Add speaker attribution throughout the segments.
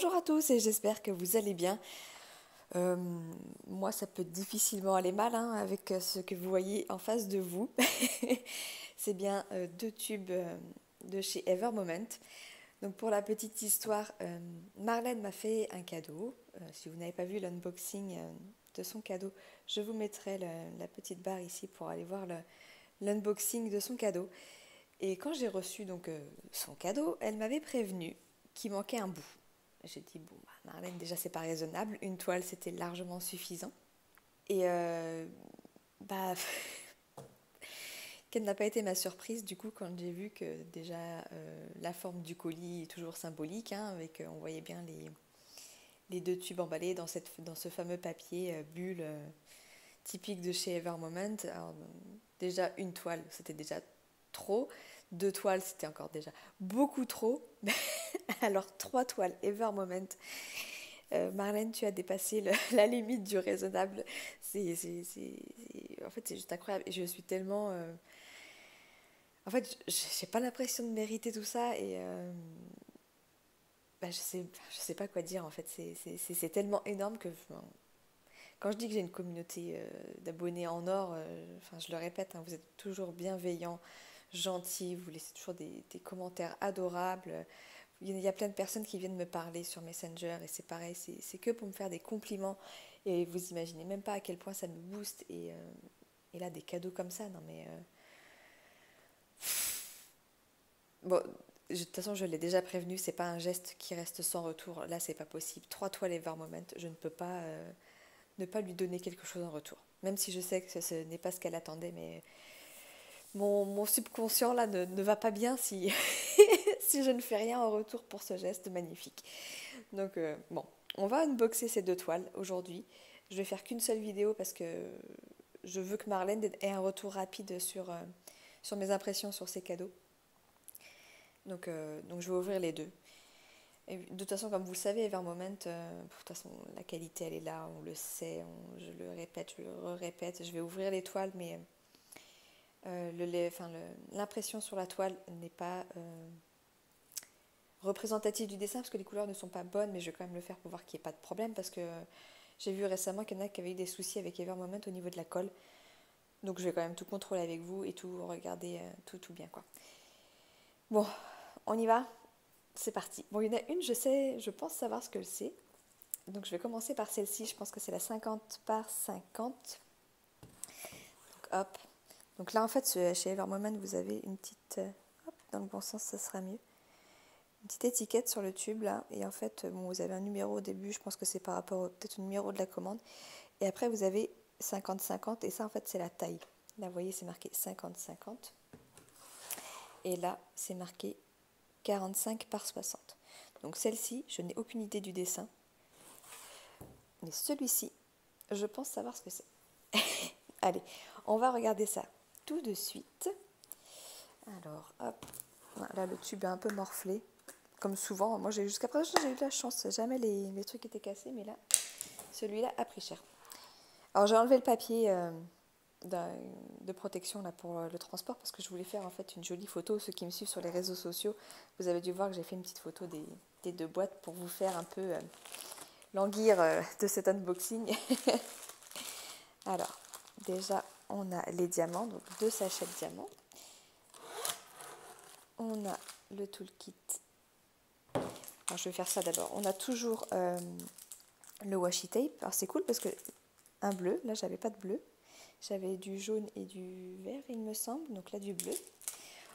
Speaker 1: Bonjour à tous et j'espère que vous allez bien. Euh, Moi, ça peut difficilement aller mal hein, avec ce que vous voyez en face de vous. C'est bien deux tubes de chez Evermoment. Donc pour la petite histoire, Marlène m'a fait un cadeau. Si vous n'avez pas vu l'unboxing de son cadeau, je vous mettrai la petite barre ici pour aller voir l'unboxing de son cadeau. Et quand j'ai reçu donc son cadeau, elle m'avait prévenu qu'il manquait un bout. J'ai dit, bon, bah, Marlène, déjà, c'est pas raisonnable. Une toile, c'était largement suffisant. Et, bah, quelle n'a pas été ma surprise, du coup, quand j'ai vu que déjà, la forme du colis est toujours symbolique, hein, avec, on voyait bien les deux tubes emballés dans ce fameux papier bulle typique de chez Evermoment. Alors, déjà, une toile, c'était déjà trop. Deux toiles, c'était encore déjà beaucoup trop. Alors, trois toiles Evermoment. Marlène, tu as dépassé la limite du raisonnable. En fait, c'est juste incroyable. Et je suis tellement. En fait, j'ai pas l'impression de mériter tout ça. Et bah, je sais pas quoi dire. En fait, c'est tellement énorme que. Enfin, quand je dis que j'ai une communauté d'abonnés en or, enfin, je le répète, hein, vous êtes toujours bienveillants, gentils, vous laissez toujours des commentaires adorables. Il y a plein de personnes qui viennent me parler sur Messenger et c'est pareil, c'est que pour me faire des compliments et vous imaginez même pas à quel point ça me booste et là des cadeaux comme ça, non mais bon, de toute façon je l'ai déjà prévenu, c'est pas un geste qui reste sans retour, là c'est pas possible. Trois toiles Evermoment, je ne peux pas ne pas lui donner quelque chose en retour. Même si je sais que ce n'est pas ce qu'elle attendait, mais mon subconscient là ne va pas bien si, si je ne fais rien en retour pour ce geste magnifique. Donc bon, on va unboxer ces deux toiles aujourd'hui. Je vais faire qu'une seule vidéo parce que je veux que Marlène ait un retour rapide sur mes impressions sur ces cadeaux. Donc je vais ouvrir les deux. Et de toute façon, comme vous le savez, Evermoment, de toute façon, la qualité elle est là, on le sait, je le répète, je le répète. Je vais ouvrir les toiles, mais l'impression sur la toile n'est pas représentative du dessin parce que les couleurs ne sont pas bonnes, mais je vais quand même le faire pour voir qu'il n'y ait pas de problème parce que j'ai vu récemment qu'il y en a qui avaient eu des soucis avec Evermoment au niveau de la colle. Donc je vais quand même tout contrôler avec vous et tout regarder tout bien quoi. Bon, on y va. C'est parti. Bon, il y en a une, je sais, je pense savoir ce que c'est. Donc je vais commencer par celle-ci, je pense que c'est la 50 par 50. Donc hop. Donc là en fait chez Evermoment vous avez une petite hop, dans le bon sens ça sera mieux. Une petite étiquette sur le tube là et en fait bon, vous avez un numéro au début, je pense que c'est par rapport peut-être au numéro de la commande et après vous avez 50-50 et ça en fait c'est la taille. Là vous voyez c'est marqué 50-50 et là c'est marqué 45 par 60. Donc celle-ci je n'ai aucune idée du dessin mais celui-ci je pense savoir ce que c'est. Allez on va regarder ça tout de suite. Alors hop, là le tube est un peu morflé. Comme souvent, moi jusqu'à présent j'ai eu de la chance, jamais les trucs étaient cassés, mais là, celui-là a pris cher. Alors j'ai enlevé le papier de protection là, pour le transport parce que je voulais faire en fait une jolie photo. Ceux qui me suivent sur les réseaux sociaux, vous avez dû voir que j'ai fait une petite photo des deux boîtes pour vous faire un peu languir de cet unboxing. Alors, déjà, on a les diamants, donc deux sachets de diamants. On a le toolkit. Alors, je vais faire ça d'abord. On a toujours le washi tape. Alors c'est cool parce que un bleu, là j'avais pas de bleu. J'avais du jaune et du vert il me semble, donc là du bleu.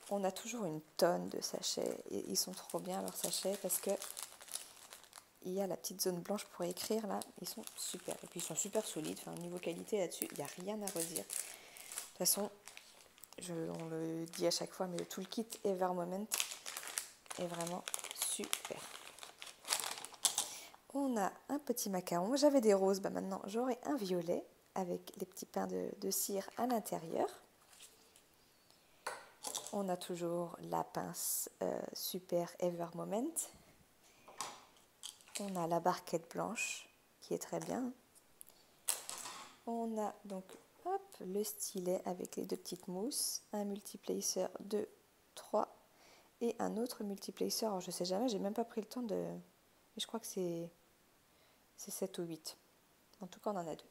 Speaker 1: On a toujours une tonne de sachets et ils sont trop bien leurs sachets parce que il y a la petite zone blanche pour écrire là, ils sont super. Et puis ils sont super solides, enfin niveau qualité là-dessus, il n'y a rien à redire. De toute façon, on le dit à chaque fois, mais le toolkit Evermoment est vraiment super. On a un petit macaron. J'avais des roses, bah maintenant j'aurai un violet avec les petits pains de cire à l'intérieur. On a toujours la pince Super Evermoment. On a la barquette blanche qui est très bien. On a donc hop, le stylet avec les deux petites mousses, un multiplacer de 3 et un autre multiplacer. Alors je sais jamais, j'ai même pas pris le temps Et je crois que c'est 7 ou 8. En tout cas, on en a 2.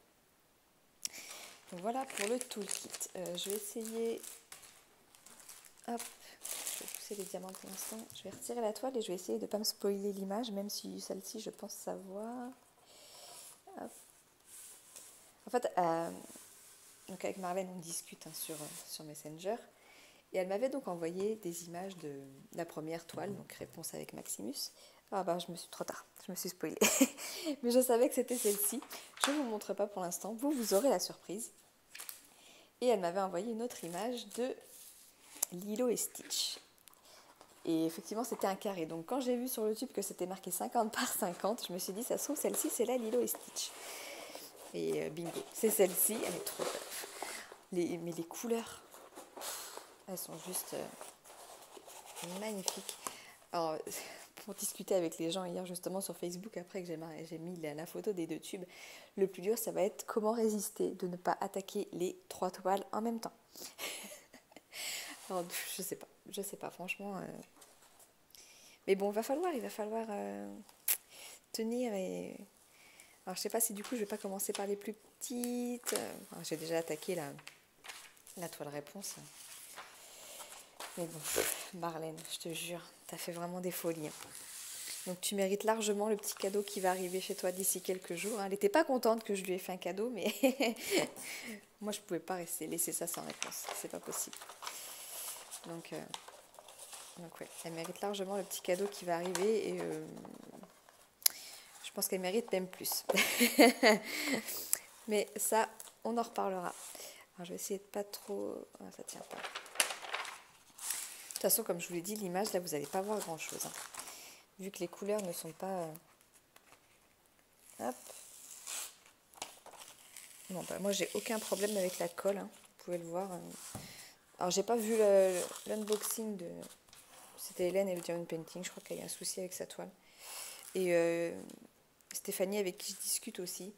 Speaker 1: Donc voilà pour le toolkit. Je vais essayer... Hop, je vais pousser les diamants pour l'instant. Je vais retirer la toile et je vais essayer de ne pas me spoiler l'image, même si celle-ci, je pense savoir. Hop. En fait, donc avec Marlène, on discute sur Messenger. Et elle m'avait donc envoyé des images de la première toile, donc réponse avec Maximus. Ah bah, je me suis trop tard, je me suis spoilée. Mais je savais que c'était celle-ci. Je ne vous montre pas pour l'instant, vous aurez la surprise. Et elle m'avait envoyé une autre image de Lilo et Stitch. Et effectivement, c'était un carré. Donc quand j'ai vu sur le tube que c'était marqué 50 par 50, je me suis dit, ça se trouve, celle-ci, c'est la Lilo et Stitch. Et bingo, c'est celle-ci, elle est trop belle. Mais les couleurs, elles sont juste magnifiques. Alors, pour discuter avec les gens hier justement sur Facebook, après que j'ai mis la photo des 2 tubes, le plus dur, ça va être comment résister de ne pas attaquer les 3 toiles en même temps. Alors, je sais pas, franchement. Mais bon, il va falloir tenir et... Alors, je sais pas si du coup, je vais pas commencer par les plus petites. Enfin, j'ai déjà attaqué la toile réponse. Mais bon, Marlène, je te jure, t'as fait vraiment des folies. Donc tu mérites largement le petit cadeau qui va arriver chez toi d'ici quelques jours. Elle n'était pas contente que je lui ai fait un cadeau, mais moi je pouvais pas laisser ça sans réponse. C'est pas possible. Donc ouais, elle mérite largement le petit cadeau qui va arriver et je pense qu'elle mérite même plus. Mais ça, on en reparlera. Alors je vais essayer de pas trop... Ah, ça tient pas. De toute façon, comme je vous l'ai dit, l'image, là, vous n'allez pas voir grand-chose. Vu que les couleurs ne sont pas... Hop. Non, bah, moi, j'ai aucun problème avec la colle. Vous pouvez le voir. Alors, j'ai pas vu l'unboxing de... C'était Hélène et le Diamond Painting. Je crois qu'il y a un souci avec sa toile. Et Stéphanie, avec qui je discute aussi.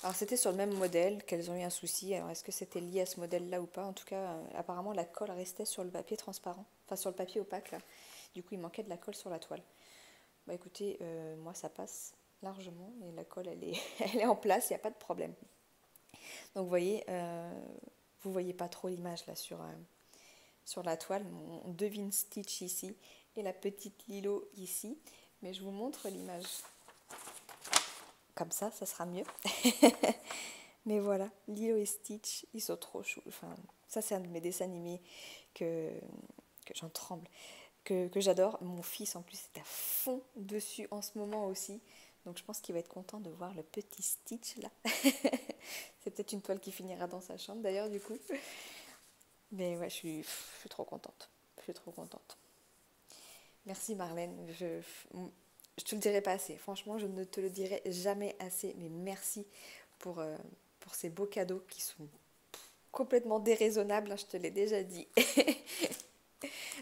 Speaker 1: Alors, c'était sur le même modèle qu'elles ont eu un souci. Alors, est-ce que c'était lié à ce modèle-là ou pas? En tout cas, apparemment, la colle restait sur le papier transparent. Enfin, sur le papier opaque, là. Du coup, il manquait de la colle sur la toile. Bah, écoutez, moi, ça passe largement. Et la colle, elle est en place. Il n'y a pas de problème. Donc, vous voyez pas trop l'image, là, sur la toile. On devine Stitch ici. Et la petite Lilo ici. Mais je vous montre l'image. Comme ça sera mieux. Mais voilà, Lilo et Stitch, ils sont trop choux. Enfin, ça, c'est un de mes dessins animés que j'en tremble, que j'adore. Mon fils, en plus, est à fond dessus en ce moment aussi. Donc, je pense qu'il va être content de voir le petit Stitch, là. C'est peut-être une toile qui finira dans sa chambre, d'ailleurs, du coup. Mais ouais, je suis trop contente. Je suis trop contente. Merci, Marlène. Je te le dirai pas assez. Franchement, je ne te le dirai jamais assez. Mais merci pour ces beaux cadeaux qui sont complètement déraisonnables. Je te l'ai déjà dit.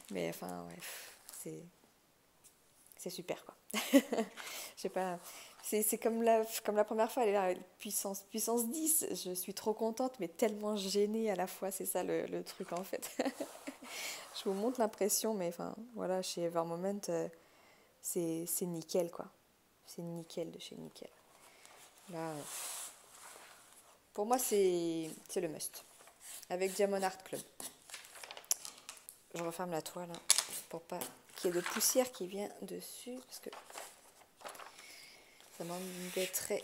Speaker 1: Mais enfin, ouais, c'est super, quoi. Je sais pas. C'est comme la première fois. Elle est là, puissance 10. Je suis trop contente, mais tellement gênée à la fois. C'est ça le truc, en fait. Je vous montre l'impression, mais enfin, voilà, chez Evermoment... c'est nickel, quoi. C'est nickel de chez nickel. Là, pour moi, c'est le must. Avec Diamond Art Club. Je referme la toile pour pas qu'il y ait de poussière qui vient dessus. Parce que ça m'embêterait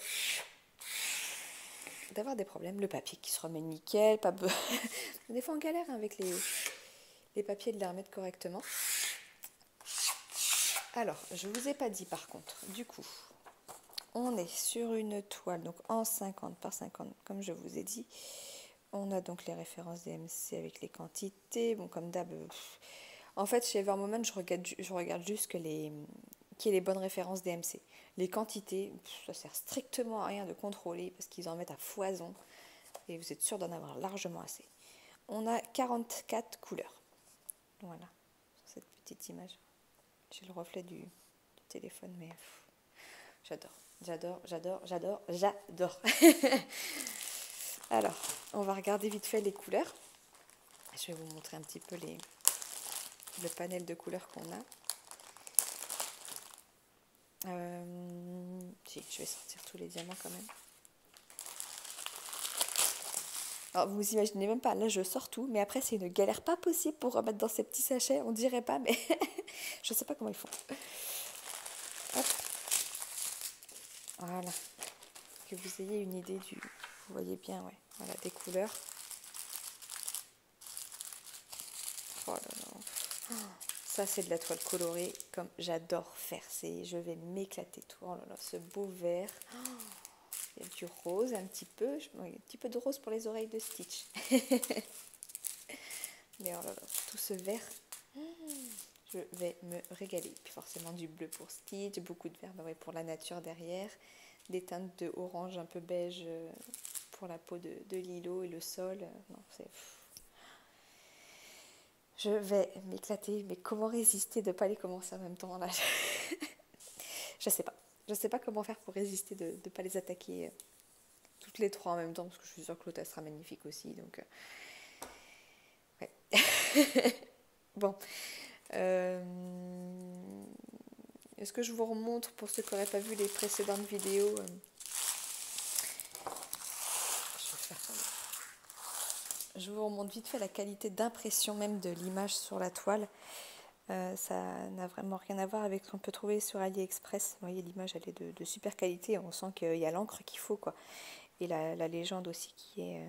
Speaker 1: d'avoir des problèmes. Le papier qui se remet nickel. Des fois, on galère avec les papiers de les remettre correctement. Alors, je ne vous ai pas dit par contre, du coup, on est sur une toile, donc en 50 par 50, comme je vous ai dit. On a donc les références DMC avec les quantités. Bon, comme d'hab, en fait, chez Evermoment, je regarde juste qu'il y ait les bonnes références DMC. Les quantités, ça sert strictement à rien de contrôler parce qu'ils en mettent à foison et vous êtes sûr d'en avoir largement assez. On a 44 couleurs. Voilà, sur cette petite image. J'ai le reflet du téléphone, mais j'adore. Alors, on va regarder vite fait les couleurs. Je vais vous montrer un petit peu le panel de couleurs qu'on a. Si, je vais sortir tous les diamants quand même. Alors, vous vous imaginez même pas, là je sors tout, mais après c'est une galère pas possible pour remettre dans ces petits sachets, on dirait pas, mais je sais pas comment ils font. Hop. Voilà, que vous ayez une idée du... Vous voyez bien, ouais, voilà, des couleurs. Oh là là. Ça c'est de la toile colorée, comme j'adore faire, je vais m'éclater tout. Oh là là, ce beau vert. Il y a du rose un petit peu, un petit peu de rose pour les oreilles de Stitch. Mais oh là là, tout ce vert, je vais me régaler. Puis forcément du bleu pour Stitch, beaucoup de vert bah ouais, pour la nature derrière, des teintes de orange un peu beige pour la peau de Lilo et le sol. Non, c'est... Je vais m'éclater, mais comment résister de ne pas les commencer en même temps là? Je sais pas. Je sais pas comment faire pour résister de ne pas les attaquer toutes les trois en même temps, parce que je suis sûre que l'autre elle sera magnifique aussi. Donc, ouais. Bon. Est-ce que je vous remontre pour ceux qui n'auraient pas vu les précédentes vidéos Je vous remontre vite fait la qualité d'impression même de l'image sur la toile. Ça n'a vraiment rien à voir avec ce qu'on peut trouver sur AliExpress. Vous voyez, l'image elle est de super qualité, on sent qu'il y a l'encre qu'il faut, quoi. Et la légende aussi qui est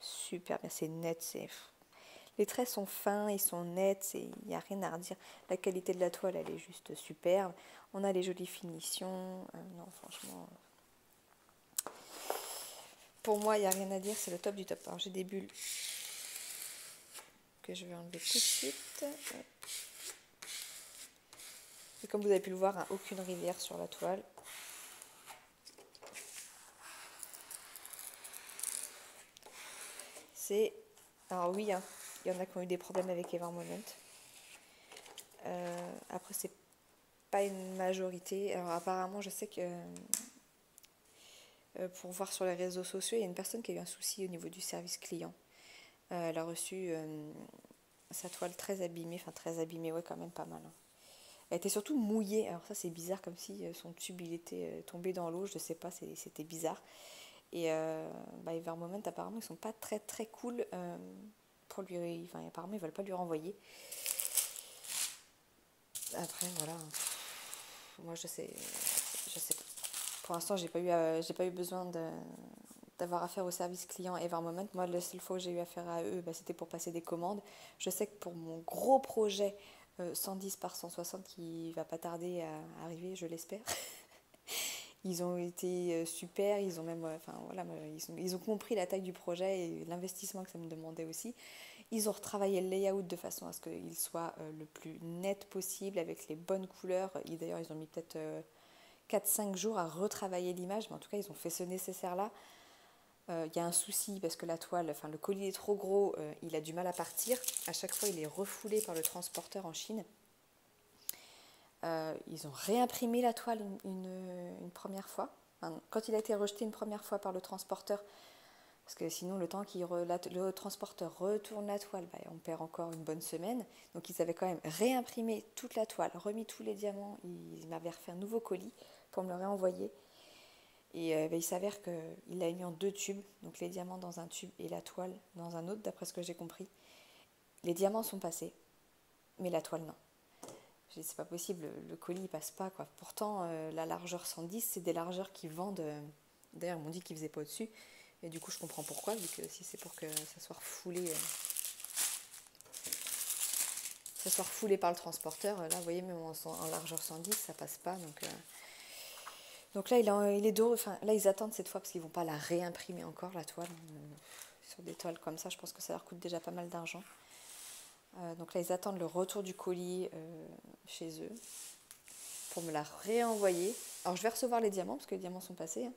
Speaker 1: super bien, c'est net, les traits sont fins, ils sont nets, il n'y a rien à redire. La qualité de la toile elle est juste superbe. On a les jolies finitions. Non, franchement, pour moi il n'y a rien à dire, c'est le top du top. Alors j'ai des bulles que je vais enlever tout de suite. Et comme vous avez pu le voir, hein, aucune rivière sur la toile. Alors oui, hein, il y en a qui ont eu des problèmes avec Evermoment. Après, c'est pas une majorité. Alors apparemment, je sais que pour voir sur les réseaux sociaux, il y a une personne qui a eu un souci au niveau du service client. Elle a reçu sa toile très abîmée, enfin très abîmée, ouais, quand même pas mal. Hein. Elle était surtout mouillée. Alors ça, c'est bizarre, comme si son tube il était tombé dans l'eau. Je sais pas, c'était bizarre. Et Evermoment, apparemment, ils sont pas très très cool pour lui. Enfin, apparemment, ils veulent pas lui renvoyer. Après, voilà. Moi, je sais pas. Pour l'instant, j'ai pas eu besoin d'avoir affaire au service client Evermoment. Moi, la seule fois que j'ai eu affaire à eux, c'était pour passer des commandes. Je sais que pour mon gros projet 110 par 160 qui va pas tarder à arriver, je l'espère. Ils ont été super, ils ont même, voilà, ils ont compris la taille du projet et l'investissement que ça me demandait aussi. Ils ont retravaillé le layout de façon à ce qu'il soit le plus net possible, avec les bonnes couleurs. Et d'ailleurs, ils ont mis peut-être 4-5 jours à retravailler l'image, mais en tout cas, ils ont fait ce nécessaire-là. Y a un souci parce que la toile, le colis est trop gros, il a du mal à partir. À chaque fois, il est refoulé par le transporteur en Chine. Ils ont réimprimé la toile une première fois. Enfin, quand il a été rejeté une première fois par le transporteur, parce que sinon le temps le transporteur retourne la toile, on perd encore une bonne semaine. Donc ils avaient quand même réimprimé toute la toile, remis tous les diamants, ils m'avaient refait un nouveau colis pour me le réenvoyer. Et il s'avère qu'il l'a mis en 2 tubes, donc les diamants dans un tube et la toile dans un autre, d'après ce que j'ai compris. Les diamants sont passés, mais la toile non. J'ai dit, c'est pas possible, le colis il passe pas, quoi. Pourtant, la largeur 110, c'est des largeurs qui vendent. D'ailleurs, ils m'ont dit qu'ils faisaient pas au-dessus. Et du coup, je comprends pourquoi, vu que si c'est pour que ça soit refoulé, par le transporteur, là, vous voyez, même en largeur 110, ça passe pas. Donc là, il est doré. Enfin, là, ils attendent cette fois parce qu'ils vont pas la réimprimer encore, la toile. Sur des toiles comme ça, je pense que ça leur coûte déjà pas mal d'argent. Donc là, ils attendent le retour du colis chez eux pour me la réenvoyer. Alors, je vais recevoir les diamants parce que les diamants sont passés. Hein.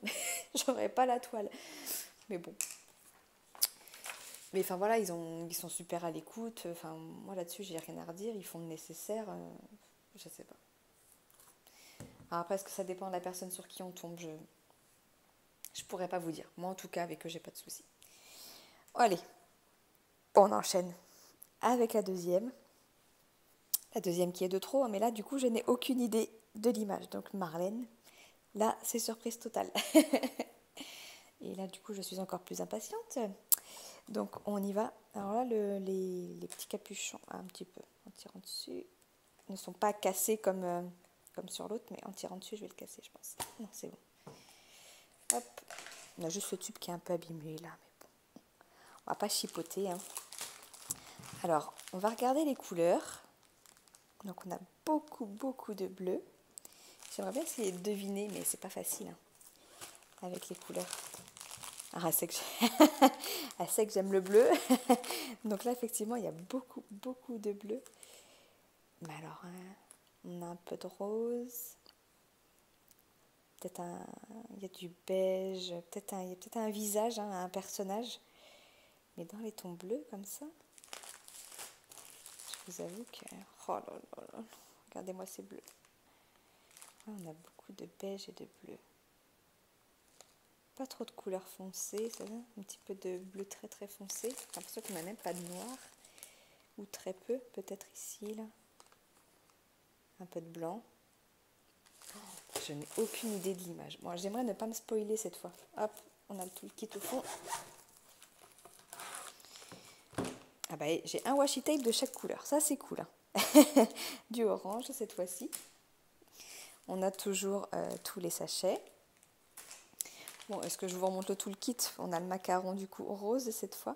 Speaker 1: J'aurai pas la toile. Mais bon. Mais enfin voilà, ils sont super à l'écoute. Enfin, moi là-dessus, j'ai rien à redire. Ils font le nécessaire. Je sais pas. Alors après, est-ce que ça dépend de la personne sur qui on tombe? Je pourrais pas vous dire. Moi, en tout cas, avec eux, j'ai pas de soucis. Allez, on enchaîne avec la deuxième. La deuxième qui est de trop, mais là, du coup, je n'ai aucune idée de l'image. Donc, Marlène, là, c'est surprise totale. Et là, du coup, je suis encore plus impatiente. Donc, on y va. Alors là, les petits capuchons, un petit peu, en tirant dessus, ne sont pas cassés comme sur l'autre, mais en tirant dessus, je vais le casser, je pense. Non, c'est bon. Hop. On a juste ce tube qui est un peu abîmé, là, mais bon. On va pas chipoter, hein. Alors, on va regarder les couleurs. Donc, on a beaucoup de bleu. J'aimerais bien essayer de deviner, mais c'est pas facile, hein, avec les couleurs. Ah, elle sait que j'aime le bleu. Donc là, effectivement, il y a beaucoup de bleu. Mais alors, hein, on a un peu de rose. Il y a du beige. Il y a peut-être un visage, hein, un personnage. Mais dans les tons bleus, comme ça, je vous avoue que... Oh là là là. Regardez-moi ces bleus. Ah, on a beaucoup de beige et de bleu. Pas trop de couleurs foncées, ça va. Un petit peu de bleu très foncé. J'ai l'impression qu'on n'a même pas de noir. Ou très peu, peut-être ici, là. Un peu de blanc. Oh, je n'ai aucune idée de l'image. Bon, j'aimerais ne pas me spoiler cette fois. Hop, on a le toolkit au fond. Ah bah, j'ai un washi tape de chaque couleur. Ça, c'est cool, hein. Du orange, cette fois-ci. On a toujours tous les sachets. Bon, est-ce que je vous remonte le toolkit? On a le macaron, du coup, rose, cette fois.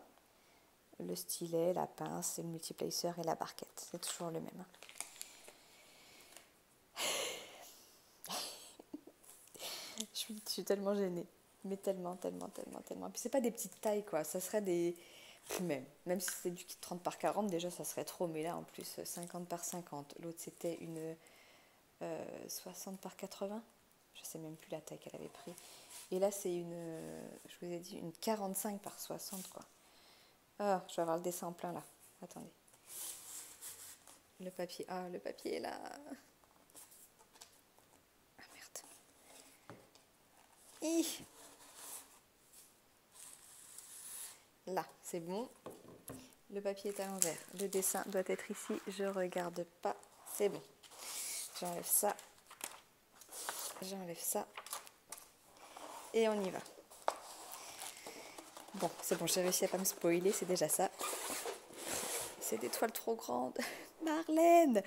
Speaker 1: Le stylet, la pince, le multiplacer et la barquette. C'est toujours le même, hein. Je suis tellement gênée. Mais tellement. Puis c'est pas des petites tailles, quoi. Ça serait des... Même si c'était du kit 30 par 40, déjà, ça serait trop. Mais là, en plus, 50 par 50. L'autre, c'était une 60 par 80. Je sais même plus la taille qu'elle avait pris. Et là, c'est je vous ai dit, une 45 par 60, quoi. Ah, je vais avoir le dessin en plein, là. Attendez. Le papier. Ah, le papier est là. Ah, merde. Là, c'est bon. Le papier est à l'envers. Le dessin doit être ici. Je regarde pas. C'est bon. J'enlève ça. Et on y va. Bon, c'est bon, j'ai réussi à pas me spoiler. C'est déjà ça. C'est des toiles trop grandes. Marlène.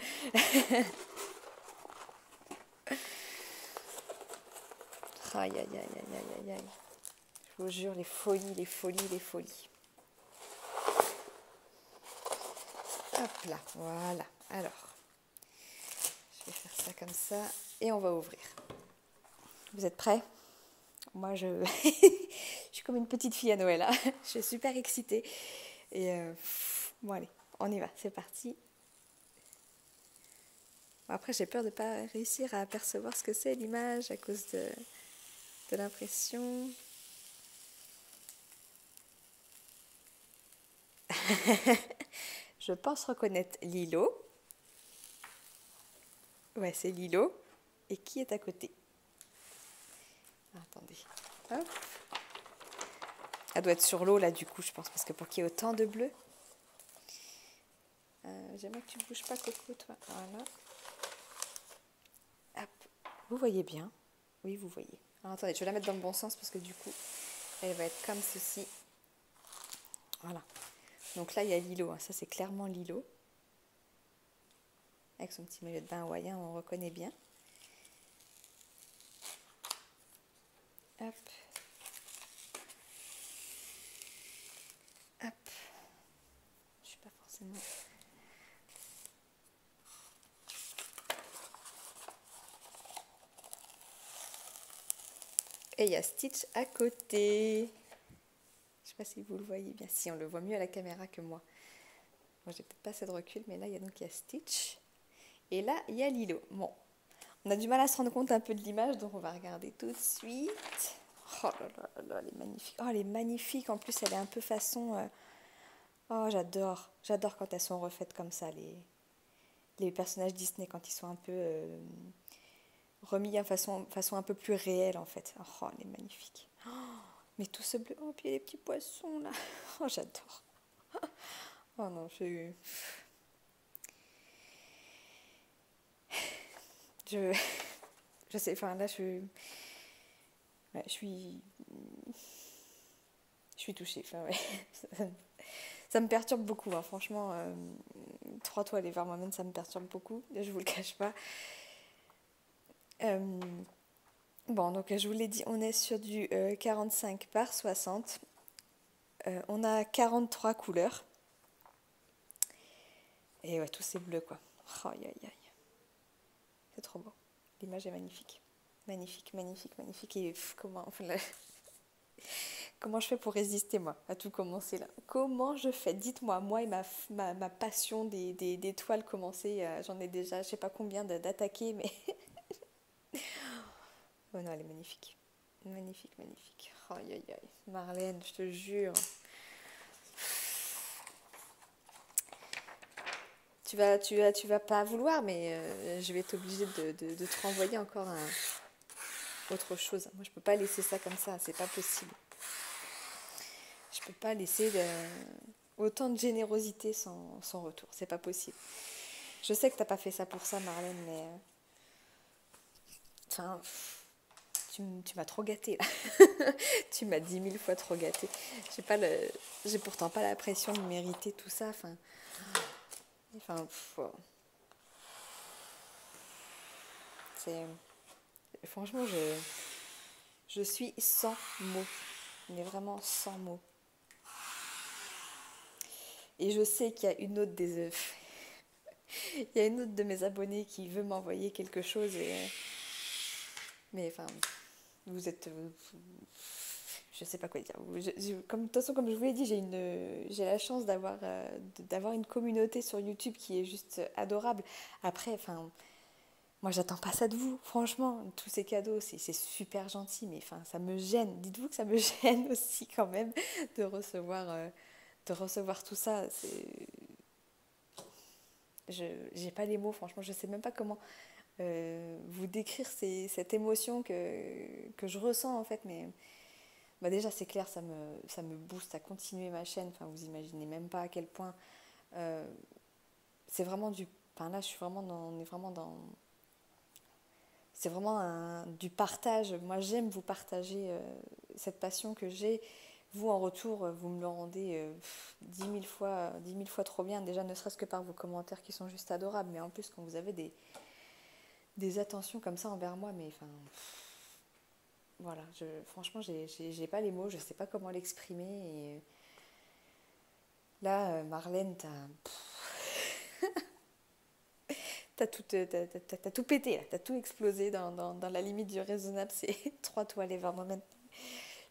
Speaker 1: Aïe. Je vous jure, les folies. Hop là, voilà. Alors, je vais faire ça comme ça et on va ouvrir. Vous êtes prêts? Moi, je suis comme une petite fille à Noël, hein. Je suis super excitée. Et bon, allez, on y va, c'est parti. Bon, après, j'ai peur de ne pas réussir à apercevoir ce que c'est l'image à cause de l'impression. Je pense reconnaître Lilo. Ouais, c'est Lilo. Et qui est à côté? Attendez. Hop. Elle doit être sur l'eau, là, du coup, je pense, parce que pour qu'il y ait autant de bleu. J'aimerais que tu ne bouges pas, Coco, toi. Voilà. Hop. Vous voyez bien? Oui, vous voyez. Alors, attendez, je vais la mettre dans le bon sens, parce que du coup, elle va être comme ceci. Voilà. Donc là, il y a Lilo, hein. Ça, c'est clairement Lilo. Avec son petit maillot de bain hawaïen, on reconnaît bien. Hop. Hop. Je suis pas forcément... Et il y a Stitch à côté. Je sais pas si vous le voyez bien. Si, on le voit mieux à la caméra que moi. Moi, j'ai peut-être pas assez de recul, mais là, il y a Stitch. Et là, il y a Lilo. Bon, on a du mal à se rendre compte un peu de l'image, donc on va regarder tout de suite. Oh là, elle est magnifique. Oh, elle est magnifique. En plus, elle est un peu façon... Oh, j'adore. J'adore quand elles sont refaites comme ça, les personnages Disney, quand ils sont un peu remis à façon un peu plus réelle, en fait. Oh, elle est magnifique. Oh, mais tout ce bleu. Oh, puis il y a les petits poissons, là. Oh, j'adore. Oh non, j'ai eu... Je, je sais, enfin là, ouais, je suis touchée. Enfin, ouais. Ça me perturbe beaucoup, hein, franchement. 3 toiles et vers moi-même, ça me perturbe beaucoup. Je vous le cache pas. Euh, bon, donc je vous l'ai dit, on est sur du 45 par 60. On a 43 couleurs. Et ouais, tout c'est bleu, quoi. Oh, aïe, aïe, aïe. C'est trop beau. L'image est magnifique. Magnifique, magnifique, magnifique. Et comment je fais pour résister, moi, à tout commencer là? Comment je fais? Dites-moi, moi et ma passion des toiles commencées, j'en ai déjà, je sais pas combien d'attaquer, mais... Oh non, elle est magnifique. Magnifique, magnifique. Oh, aïe, aïe, aïe. Marlène, je te jure. Tu vas pas vouloir, mais je vais être obligée de te renvoyer encore autre chose. Moi, je peux pas laisser ça comme ça, c'est pas possible. Je peux pas laisser autant de générosité sans retour, c'est pas possible. Je sais que t'as pas fait ça pour ça, Marlène, mais enfin, tu m'as trop gâtée là. Tu m'as 10 000 fois trop gâtée. J'ai pourtant pas la pression de mériter tout ça. Oh. C'est franchement, je suis sans mots, mais vraiment sans mots. Et je sais qu'il y a une autre il y a une autre de mes abonnés qui veut m'envoyer quelque chose, mais enfin, vous êtes, je sais pas quoi dire. De toute façon, comme je vous l'ai dit, j'ai la chance d'avoir une communauté sur YouTube qui est juste adorable. Après, enfin, moi, j'attends pas ça de vous, franchement. Tous ces cadeaux, c'est super gentil, mais enfin, ça me gêne. Dites-vous que ça me gêne aussi quand même de recevoir, de recevoir tout ça. J'ai pas les mots, franchement, je sais même pas comment vous décrire cette émotion que je ressens en fait, mais bah déjà c'est clair, ça me booste à continuer ma chaîne. Enfin, vous imaginez même pas à quel point c'est vraiment du. Enfin là, je suis vraiment on est vraiment dans. C'est vraiment du partage. Moi, j'aime vous partager cette passion que j'ai. Vous, en retour, vous me le rendez 10 000 fois trop bien. Déjà, ne serait-ce que par vos commentaires qui sont juste adorables. Mais en plus, quand vous avez des attentions comme ça envers moi, mais enfin... Voilà, franchement, j'ai pas les mots. Je sais pas comment l'exprimer. Et là, Marlène, t'as tout pété, là. T'as tout explosé dans la limite du raisonnable. C'est 3 toiles et 20 moments.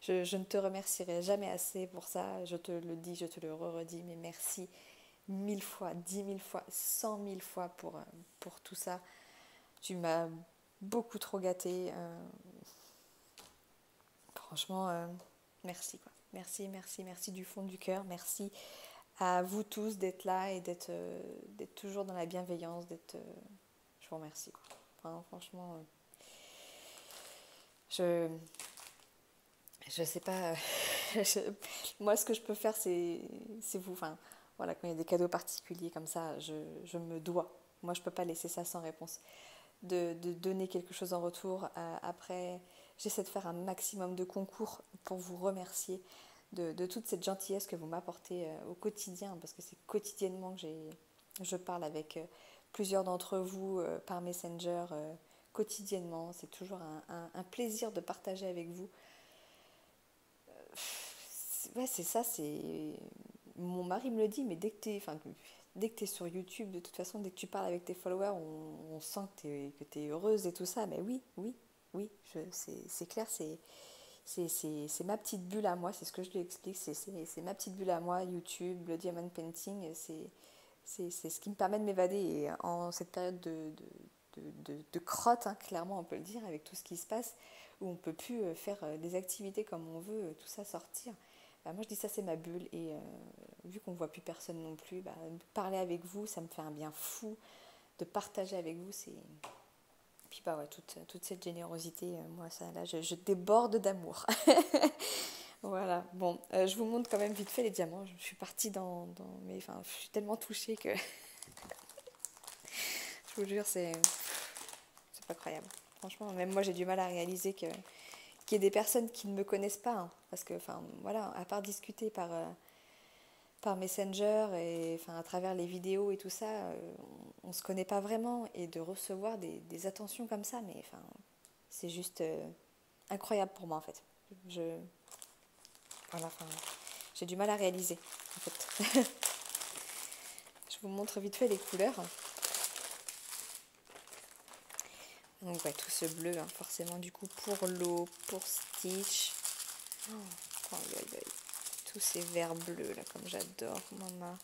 Speaker 1: Je ne te remercierai jamais assez pour ça. Je te le dis, je te le redis, mais merci 1000 fois, 10 000 fois, 100 000 fois pour tout ça. Tu m'as beaucoup trop gâtée. Franchement, merci quoi. Merci, merci, merci du fond du cœur. Merci à vous tous d'être là et d'être toujours dans la bienveillance. Je vous remercie quoi. Enfin, franchement, je sais pas. Moi, ce que je peux faire, c'est vous. Enfin, voilà, quand il y a des cadeaux particuliers comme ça, je me dois. Moi, je peux pas laisser ça sans réponse. De donner quelque chose en retour. Après, j'essaie de faire un maximum de concours pour vous remercier de toute cette gentillesse que vous m'apportez au quotidien, parce que c'est quotidiennement que je parle avec plusieurs d'entre vous par Messenger, quotidiennement. C'est toujours un plaisir de partager avec vous. Ouais, c'est ça, c'est... Mon mari me le dit, mais dès que t'es sur YouTube, de toute façon, dès que tu parles avec tes followers, on sent que t'es heureuse et tout ça. Mais oui, oui, oui, c'est clair, c'est ma petite bulle à moi, c'est ce que je lui explique, c'est ma petite bulle à moi, YouTube, le diamond painting, c'est ce qui me permet de m'évader. Et en cette période de crotte, hein, clairement on peut le dire, avec tout ce qui se passe, où on ne peut plus faire des activités comme on veut, tout ça sortir. Bah, moi je dis ça c'est ma bulle et vu qu'on ne voit plus personne non plus, bah, parler avec vous ça me fait un bien fou, de partager avec vous c'est... Puis bah ouais, toute cette générosité, moi ça là je déborde d'amour. Voilà, bon, je vous montre quand même vite fait les diamants, je suis partie mais enfin je suis tellement touchée que je vous jure c'est incroyable. Franchement, même moi j'ai du mal à réaliser qu'il y ait des personnes qui ne me connaissent pas, hein, parce que, enfin, voilà, à part discuter par Messenger et enfin, à travers les vidéos et tout ça, on ne se connaît pas vraiment, et de recevoir des attentions comme ça, mais enfin, c'est juste incroyable pour moi en fait. Je, voilà, enfin, j'ai du mal à réaliser en fait. Je vous montre vite fait les couleurs. Donc ouais, tout ce bleu, hein, forcément du coup pour l'eau, pour Stitch. Oh, aïe, aïe, aïe. Tous ces verts bleus là, comme j'adore, maman.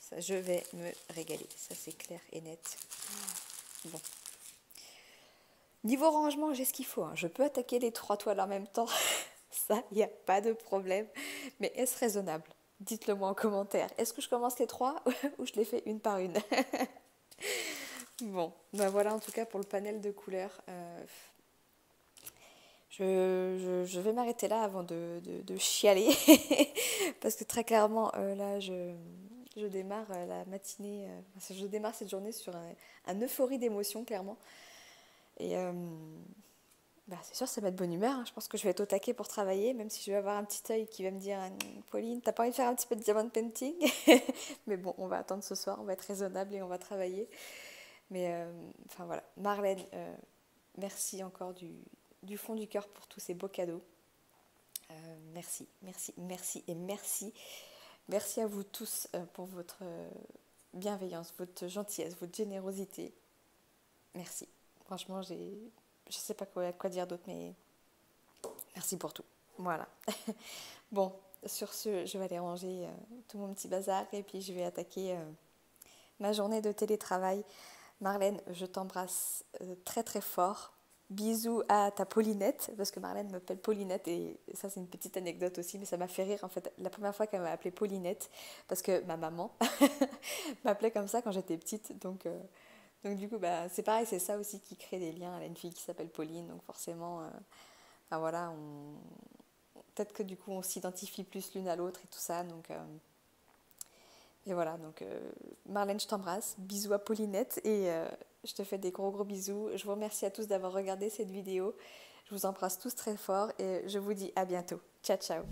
Speaker 1: Ça, je vais me régaler, ça c'est clair et net. Bon. Niveau rangement, j'ai ce qu'il faut, hein. Je peux attaquer les 3 toiles en même temps. Ça, il n'y a pas de problème. Mais est-ce raisonnable? Dites-le moi en commentaire. Est-ce que je commence les 3 ou je les fais une par une? Bon, ben voilà en tout cas pour le panel de couleurs. Je vais m'arrêter là avant de chialer. Parce que très clairement, là, je démarre la matinée, je démarre cette journée sur un euphorie d'émotions, clairement. Et bah, c'est sûr, ça va être bonne humeur, hein. Je pense que je vais être au taquet pour travailler, même si je vais avoir un petit œil qui va me dire Pauline, t'as pas envie de faire un petit peu de diamond painting? Mais bon, on va attendre ce soir, on va être raisonnable et on va travailler. Mais enfin voilà, Marlène, merci encore du fond du cœur pour tous ces beaux cadeaux. Merci, merci, merci et merci. Merci à vous tous pour votre bienveillance, votre gentillesse, votre générosité. Merci. Franchement, je sais pas quoi dire d'autre, mais merci pour tout. Voilà. Bon, sur ce, je vais aller ranger tout mon petit bazar et puis je vais attaquer ma journée de télétravail. Marlène, je t'embrasse très très fort. Bisous à ta Paulinette, parce que Marlène m'appelle Paulinette, et ça c'est une petite anecdote aussi, mais ça m'a fait rire en fait la première fois qu'elle m'a appelée Paulinette, parce que ma maman m'appelait comme ça quand j'étais petite, donc du coup bah, c'est pareil, c'est ça aussi qui crée des liens. Elle a une fille qui s'appelle Pauline, donc forcément, ben voilà, peut-être que du coup on s'identifie plus l'une à l'autre et tout ça, donc... Et voilà, donc Marlène, je t'embrasse, bisous à Paulinette et je te fais des gros gros bisous. Je vous remercie à tous d'avoir regardé cette vidéo. Je vous embrasse tous très fort et je vous dis à bientôt. Ciao, ciao.